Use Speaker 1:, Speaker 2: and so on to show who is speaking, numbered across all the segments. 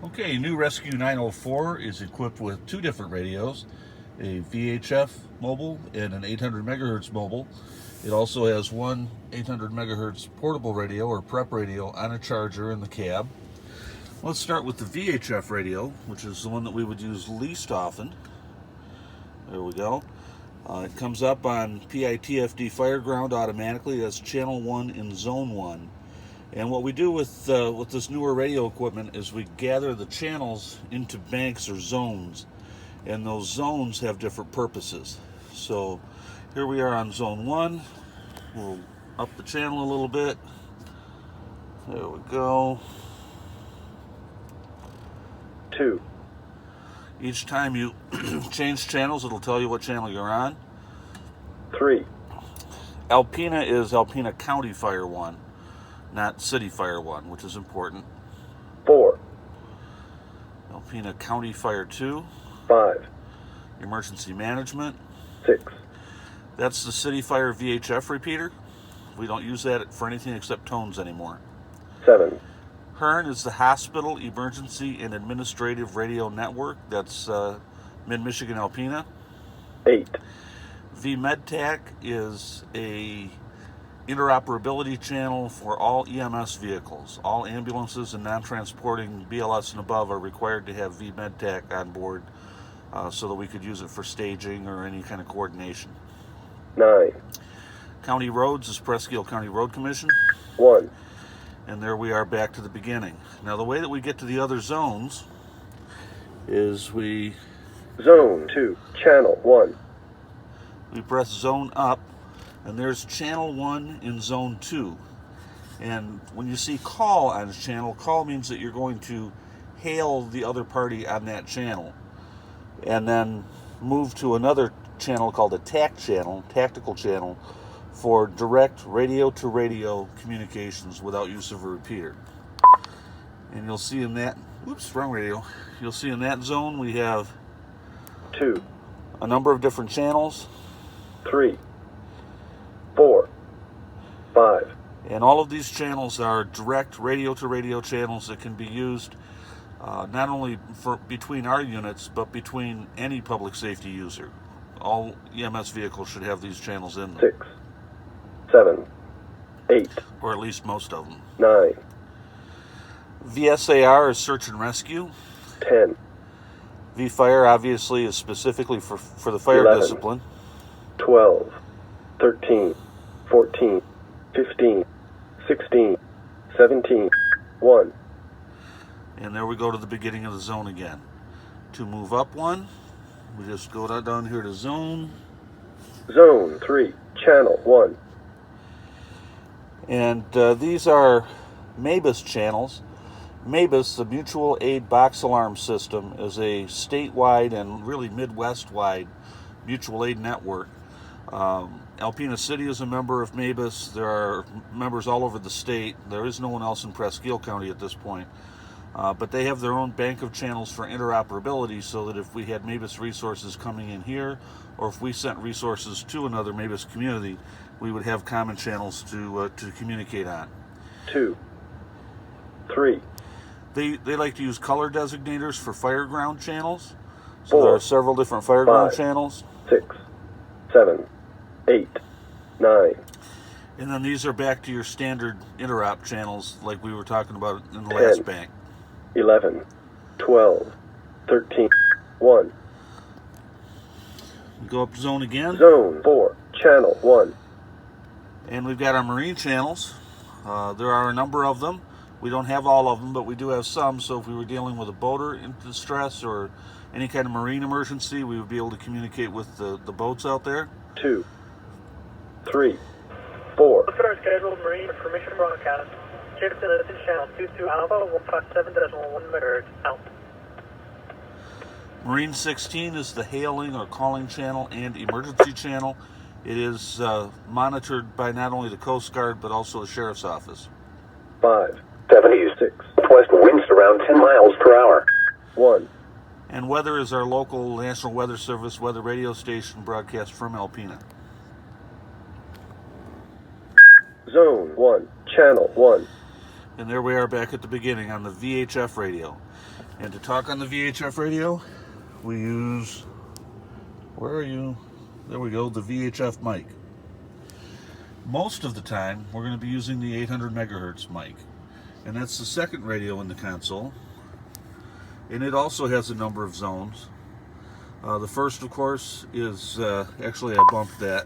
Speaker 1: Okay, new Rescue 904 is equipped with two different radios, a VHF mobile and an 800 megahertz mobile. It also has one 800 megahertz portable radio or prep radio on a charger in the cab. Let's start with the VHF radio, which is the one that we would use least often. There we go. It comes up on PITFD Fireground automatically. That's channel 1 in zone 1. And what we do with this newer radio equipment is we gather the channels into banks or zones, and those zones have different purposes. So here we are on zone 1. We'll up the channel a little bit. There we go.
Speaker 2: 2.
Speaker 1: Each time you change channels, it'll tell you what channel you're on.
Speaker 2: 3.
Speaker 1: Alpena is Alpena County Fire 1, not City Fire 1, which is important.
Speaker 2: 4.
Speaker 1: Alpena County Fire 2.
Speaker 2: 5.
Speaker 1: Emergency Management.
Speaker 2: 6.
Speaker 1: That's the City Fire VHF repeater. We don't use that for anything except tones anymore.
Speaker 2: 7.
Speaker 1: HERN is the Hospital Emergency and Administrative Radio Network. That's Mid-Michigan Alpena.
Speaker 2: 8.
Speaker 1: VMedTAC is a interoperability channel for all EMS vehicles. All ambulances and non-transporting BLS and above are required to have VMedTAC on board so that we could use it for staging or any kind of coordination.
Speaker 2: 9.
Speaker 1: County Roads is Presque Isle County Road Commission.
Speaker 2: 1.
Speaker 1: And there we are back to the beginning. Now the way that we get to the other zones is we
Speaker 2: Zone 2, channel 1.
Speaker 1: press zone up, and there's channel 1 in zone 2. And when you see call on a channel, call means that you're going to hail the other party on that channel and then move to another channel called a TAC channel, tactical channel, for direct radio-to-radio communications without use of a repeater. And you'll see in that, oops, wrong radio. You'll see in that zone we have
Speaker 2: 2.
Speaker 1: a number of different channels.
Speaker 2: 3. 4. 5.
Speaker 1: And all of these channels are direct radio-to-radio channels that can be used not only between our units, but between any public safety user. All EMS vehicles should have these channels in them.
Speaker 2: 6. 7. 8.
Speaker 1: Or at least most of them.
Speaker 2: 9.
Speaker 1: VSAR is search and rescue.
Speaker 2: 10.
Speaker 1: V-Fire obviously is specifically for the fire
Speaker 2: 11.
Speaker 1: discipline.
Speaker 2: 12. 13. 14. 15. 16. 17. 1.
Speaker 1: And there we go to the beginning of the zone again. To move up one, we just go down here to zone.
Speaker 2: Zone 3, channel 1.
Speaker 1: And these are MABUS channels. MABUS, the Mutual Aid Box Alarm System, is a statewide and really Midwest-wide mutual aid network. Alpena City is a member of MABUS. There are members all over the state. There is no one else in Presque Isle County at this point. But they have their own bank of channels for interoperability so that if we had MABUS resources coming in here, or if we sent resources to another MABUS community, we would have common channels to communicate on.
Speaker 2: 2. 3.
Speaker 1: They like to use color designators for fireground channels. So
Speaker 2: 4.
Speaker 1: there are several different fireground
Speaker 2: 5.
Speaker 1: channels.
Speaker 2: 6. 7. 8. 9.
Speaker 1: And then these are back to your standard interop channels like we were talking about in the
Speaker 2: 10.
Speaker 1: last bank.
Speaker 2: 11. 12. 13. 1.
Speaker 1: We go up to zone again.
Speaker 2: Zone 4, channel 1.
Speaker 1: And we've got our marine channels. There are a number of them. We don't have all of them, but we do have some. So if we were dealing with a boater in distress or any kind of marine emergency, we would be able to communicate with the boats out there.
Speaker 2: 2. 3. 4.
Speaker 3: Look at our scheduled marine information broadcast. Shift to listen channel 22 Alpha 157.1 MHz out.
Speaker 1: Marine 16 is the hailing or calling channel and emergency channel. It is monitored by not only the Coast Guard, but also the Sheriff's Office.
Speaker 2: 5.
Speaker 4: 76. West winds around 10 miles per hour.
Speaker 2: 1.
Speaker 1: And weather is our local National Weather Service weather radio station broadcast from Alpena.
Speaker 2: Zone 1, channel 1.
Speaker 1: And there we are back at the beginning on the VHF radio. And to talk on the VHF radio, we use, where are you? There we go, the VHF mic. Most of the time, we're going to be using the 800 megahertz mic. And that's the second radio in the console. And it also has a number of zones. The first, of course, is, actually I bumped that.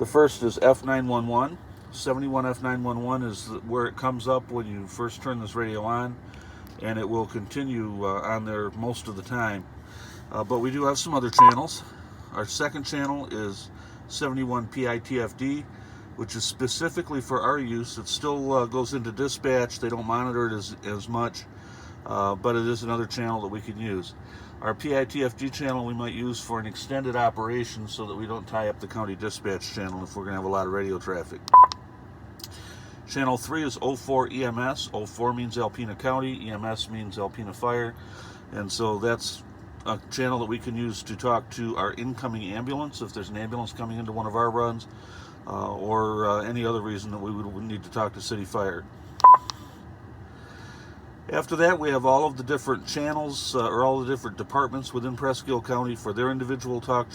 Speaker 1: The first is F911. 71 F911 is where it comes up when you first turn this radio on, and it will continue on there most of the time. But we do have some other channels. Our second channel is 71 PITFD, which is specifically for our use. It still goes into dispatch. They don't monitor it as much, but it is another channel that we can use. Our PITFD channel we might use for an extended operation so that we don't tie up the county dispatch channel if we're going to have a lot of radio traffic. Channel 3 is 04 EMS. 04 means Alpena County, EMS means Alpena Fire, and so that's a channel that we can use to talk to our incoming ambulance if there's an ambulance coming into one of our runs, or any other reason that we would need to talk to City Fire. After that, we have all of the different channels, or all the different departments within Presque Isle County for their individual talk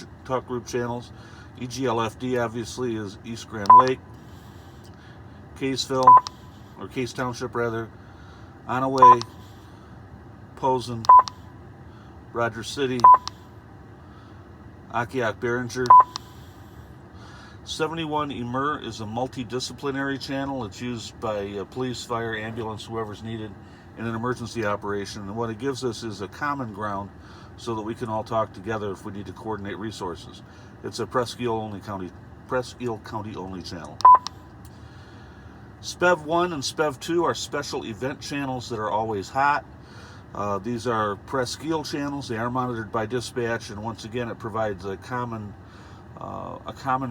Speaker 1: group channels. EGLFD obviously is East Grand Lake, Caseville, or Case Township rather, Onaway, Posen, Rogers City, Akiak Behringer. 71 EMER is a multidisciplinary channel. It's used by police, fire, ambulance, whoever's needed in an emergency operation, and what it gives us is a common ground so that we can all talk together if we need to coordinate resources. It's a Presque Isle County only channel. SPEV 1 and SPEV 2 are special event channels that are always hot. These are Presque Isle channels. They are monitored by dispatch, and once again it provides a common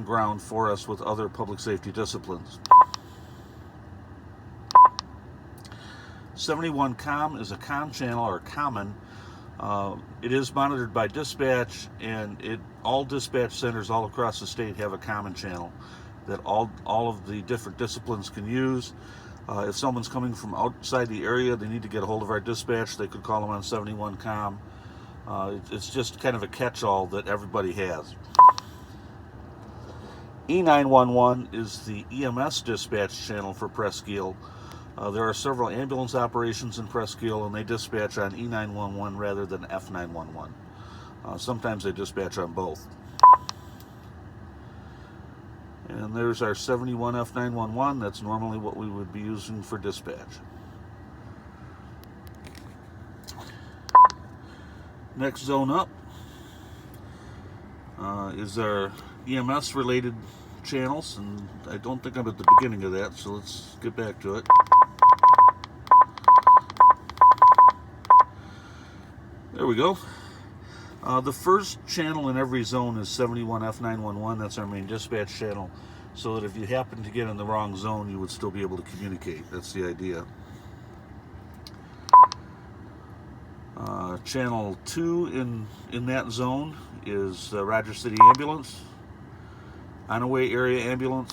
Speaker 1: ground for us with other public safety disciplines. 71 COM is a COM channel, or common. It is monitored by dispatch, and all dispatch centers all across the state have a common channel that all of the different disciplines can use. If someone's coming from outside the area, they need to get a hold of our dispatch, they could call them on 71 COM. It's just kind of a catch-all that everybody has. E911 is the EMS dispatch channel for Presque Isle. There are several ambulance operations in Presque Isle, and they dispatch on E911 rather than F911. Sometimes they dispatch on both. And there's our 71 F911. That's normally what we would be using for dispatch. Next zone up is our EMS related channels, and I don't think I'm at the beginning of that, so let's get back to it. There we go. The first channel in every zone is 71 F911. That's our main dispatch channel, so that if you happen to get in the wrong zone, you would still be able to communicate. That's the idea. Channel 2 in that zone is Rogers City Ambulance, Onaway Area Ambulance,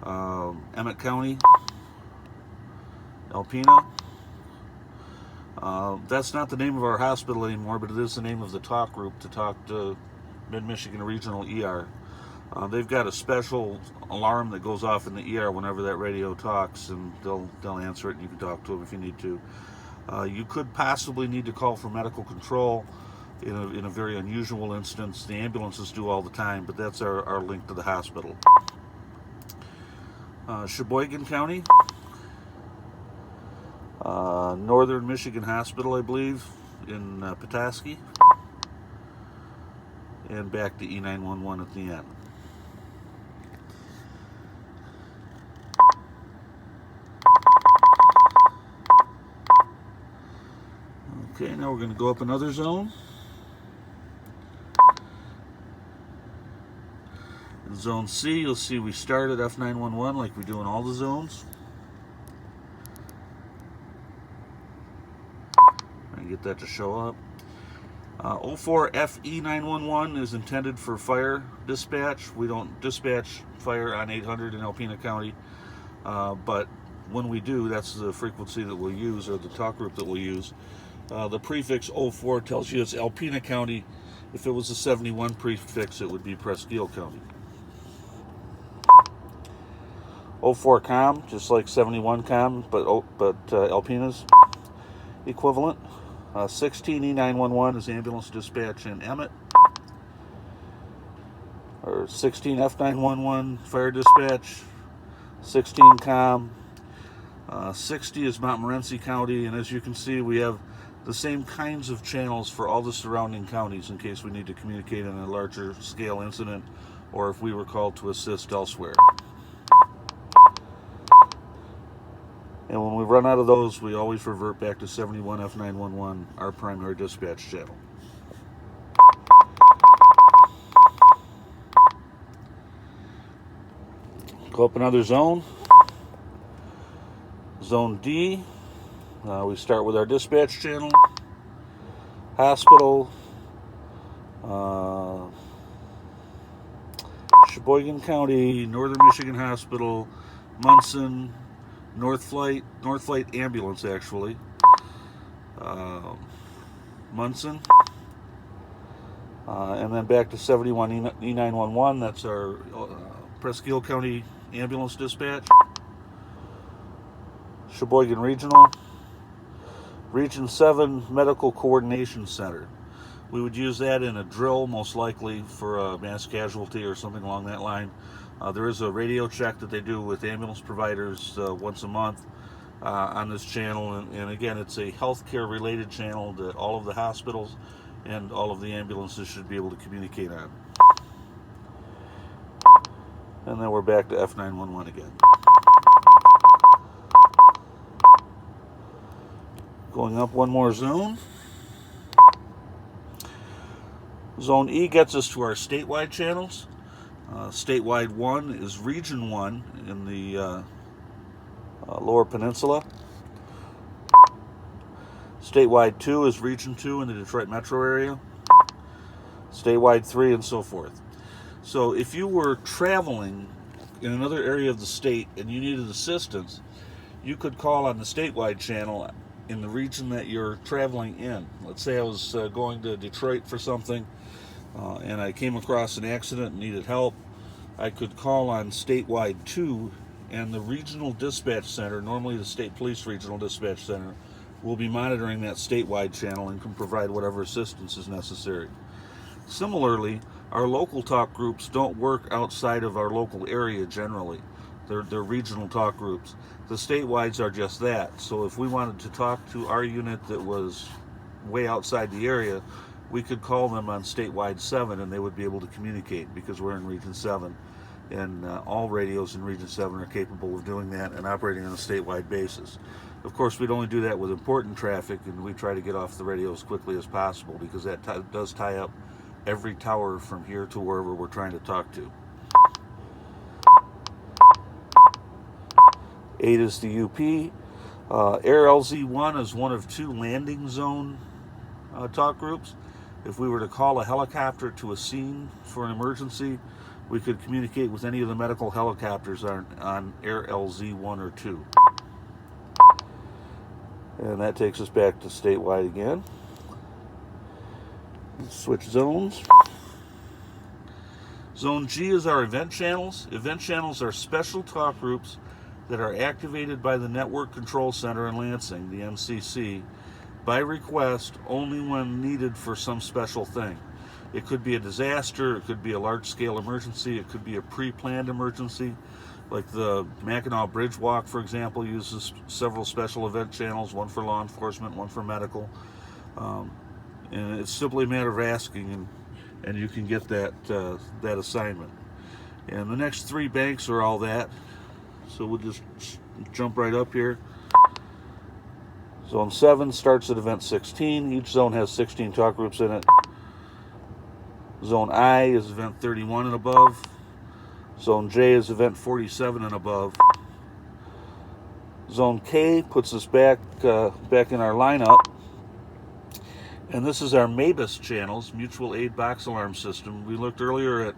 Speaker 1: Emmett County, Alpena. That's not the name of our hospital anymore, but it is the name of the talk group to talk to Mid-Michigan Regional ER. They've got a special alarm that goes off in the ER whenever that radio talks, and they'll answer it, and you can talk to them if you need to. You could possibly need to call for medical control in a very unusual instance. The ambulances do all the time, but that's our link to the hospital. Sheboygan County, Northern Michigan Hospital, I believe, in Petoskey, and back to E911 at the end. Okay, now we're going to go up another zone. In Zone C, you'll see we start at F911 like we do in all the zones. And get that to show up. 04 FE911 is intended for fire dispatch. We don't dispatch fire on 800 in Alpena County, but when we do, that's the frequency that we'll use, or the talk group that we'll use. The prefix 04 tells you it's Alpena County. If it was a 71 prefix, it would be Presque County. 04 COM, just like 71 COM, but Alpena's equivalent. 16 E911 is ambulance dispatch in Emmett. Or 16 F911 fire dispatch. 16 COM. 60 is Montmorency County, and as you can see, we have the same kinds of channels for all the surrounding counties in case we need to communicate in a larger scale incident or if we were called to assist elsewhere. And when we run out of those, we always revert back to 71 F911, our primary dispatch channel. Go up another zone. Zone D. We start with our dispatch channel. Hospital. Sheboygan County, Northern Michigan Hospital, Munson, North Flight Ambulance, actually. Munson. And then back to 71 E911, that's our Presque County Ambulance Dispatch. Sheboygan Regional. Region 7 Medical Coordination Center. We would use that in a drill, most likely for a mass casualty or something along that line. There is a radio check that they do with ambulance providers once a month on this channel, and again, it's a healthcare related channel that all of the hospitals and all of the ambulances should be able to communicate on. And then we're back to F911 again. Going up one more zone. Zone E gets us to our statewide channels. Statewide 1 is Region 1 in the Lower Peninsula. Statewide 2 is Region 2 in the Detroit metro area. Statewide 3 and so forth. So if you were traveling in another area of the state and you needed assistance, you could call on the statewide channel in the region that you're traveling in. Let's say I was going to Detroit for something and I came across an accident and needed help. I could call on statewide 2, and the regional dispatch center, normally the state police regional dispatch center, will be monitoring that statewide channel and can provide whatever assistance is necessary. Similarly, our local talk groups don't work outside of our local area generally. They're regional talk groups. The statewides are just that. So if we wanted to talk to our unit that was way outside the area, we could call them on statewide 7 and they would be able to communicate because we're in Region 7. And all radios in Region 7 are capable of doing that and operating on a statewide basis. Of course, we'd only do that with important traffic, and we try to get off the radio as quickly as possible because that does tie up every tower from here to wherever we're trying to talk to. 8 is the UP. Air LZ1 is one of 2 landing zone talk groups. If we were to call a helicopter to a scene for an emergency, we could communicate with any of the medical helicopters on Air LZ1 or 2. And that takes us back to statewide again. Let's switch zones. Zone G is our event channels. Event channels are special talk groups that are activated by the Network Control Center in Lansing, the NCC, by request only when needed for some special thing. It could be a disaster, it could be a large-scale emergency, it could be a pre-planned emergency, like the Mackinac Bridge Walk, for example, uses several special event channels, one for law enforcement, one for medical. And it's simply a matter of asking, and you can get that assignment. And the next 3 banks are all that. So we'll just jump right up here. Zone 7 starts at event 16. Each zone has 16 talk groups in it. Zone I is event 31 and above. Zone J is event 47 and above. Zone K puts us back in our lineup. And this is our MABUS channels, Mutual Aid Box Alarm System. We looked earlier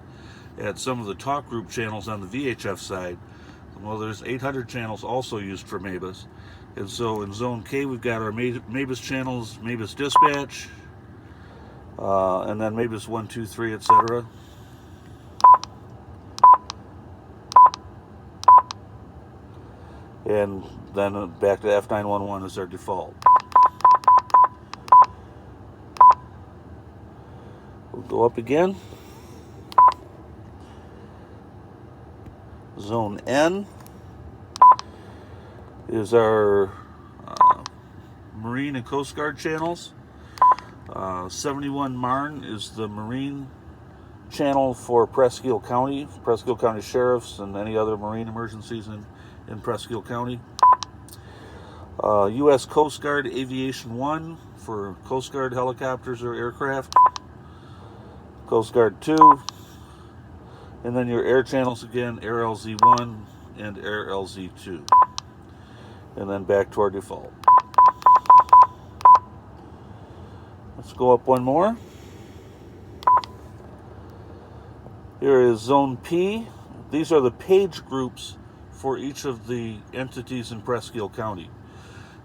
Speaker 1: at some of the talk group channels on the VHF side. Well, there's 800 channels also used for MABUS. And so in Zone K, we've got our MABUS channels, MABUS dispatch, and then MABUS 1, 2, 3, etc. And then back to F911 is our default. We'll go up again. Zone N is our Marine and Coast Guard channels. 71 Marne is the Marine channel for Presque Isle County Sheriffs and any other Marine emergencies in Presque Isle County. U.S. Coast Guard Aviation 1 for Coast Guard helicopters or aircraft. Coast Guard 2. And then your air channels again, Air LZ1 and Air LZ2. And then back to our default. Let's go up one more. Here is Zone P. These are the page groups for each of the entities in Presque Isle County.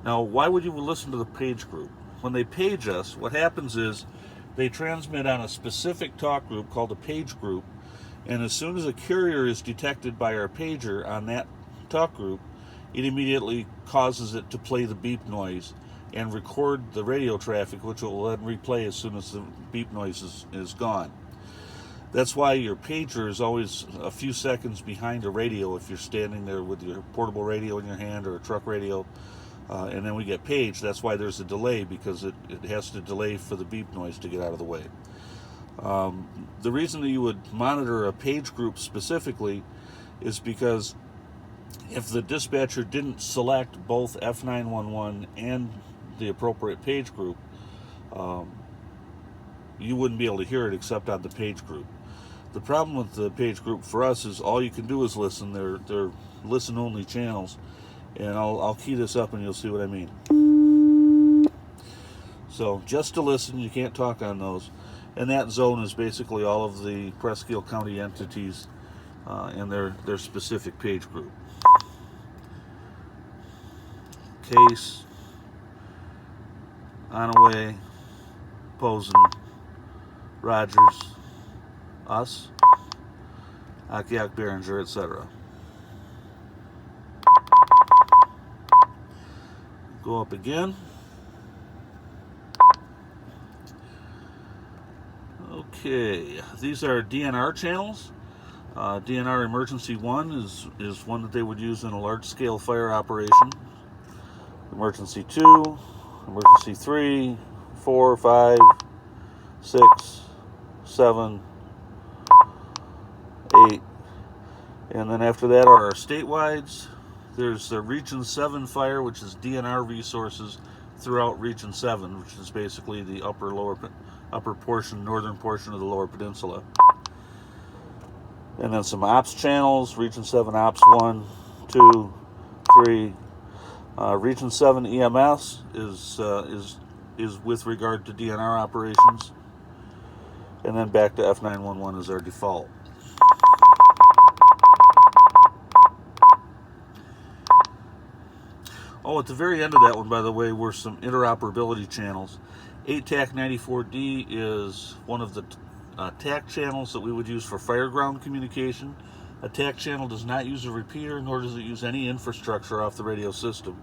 Speaker 1: Now, why would you listen to the page group? When they page us, what happens is they transmit on a specific talk group called a page group, and as soon as a carrier is detected by our pager on that talk group, it immediately causes it to play the beep noise and record the radio traffic, which will then replay as soon as the beep noise is gone. That's why your pager is always a few seconds behind a radio if you're standing there with your portable radio in your hand or a truck radio, and then we get paged. That's why there's a delay, because it has to delay for the beep noise to get out of the way. The reason that you would monitor a page group specifically is because if the dispatcher didn't select both F911 and the appropriate page group, you wouldn't be able to hear it except on the page group. The problem with the page group for us is all you can do is listen. They're listen-only channels, and I'll key this up and you'll see what I mean. So just to listen, you can't talk on those. And that zone is basically all of the Presque Isle County entities and their specific page group. Case, Onaway, Posen, Rogers, us, Akiak, Behringer, etc. Go up again. Okay, these are DNR channels. DNR Emergency 1 is one that they would use in a large-scale fire operation. Emergency 2, Emergency 3, 4, 5, 6, 7, 8. And then after that are our statewide. There's the Region 7 fire, which is DNR resources throughout Region 7, which is basically the upper portion, northern portion of the lower peninsula. And then some ops channels, Region 7 Ops 1, 2, 3. Region 7 EMS is with regard to DNR operations. And then back to F911 is our default. Oh, at the very end of that one, by the way, were some interoperability channels. 8TAC94D is one of the TAC channels that we would use for fireground communication. A TAC channel does not use a repeater, nor does it use any infrastructure off the radio system.